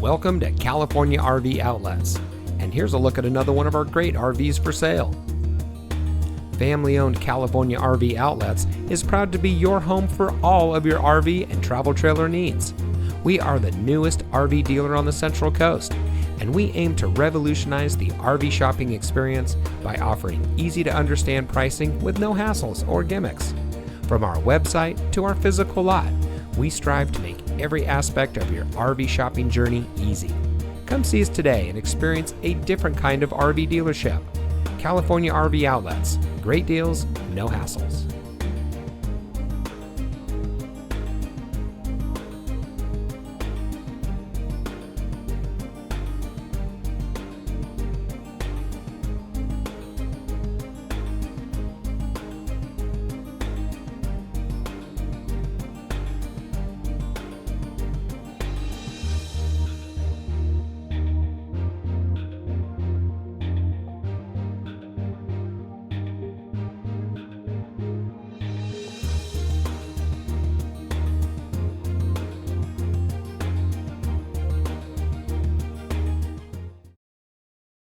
Welcome to California RV Outlets, and here's a look at another one of our great RVs for sale. Family-owned California RV Outlets is proud to be your home for all of your RV and travel trailer needs. We are the newest RV dealer on the Central Coast, and we aim to revolutionize the RV shopping experience by offering easy-to-understand pricing with no hassles or gimmicks. From our website to our physical lot, we strive to make every aspect of your RV shopping journey easy. Come see us today and experience a different kind of RV dealership. California RV Outlets. Great deals, no hassles.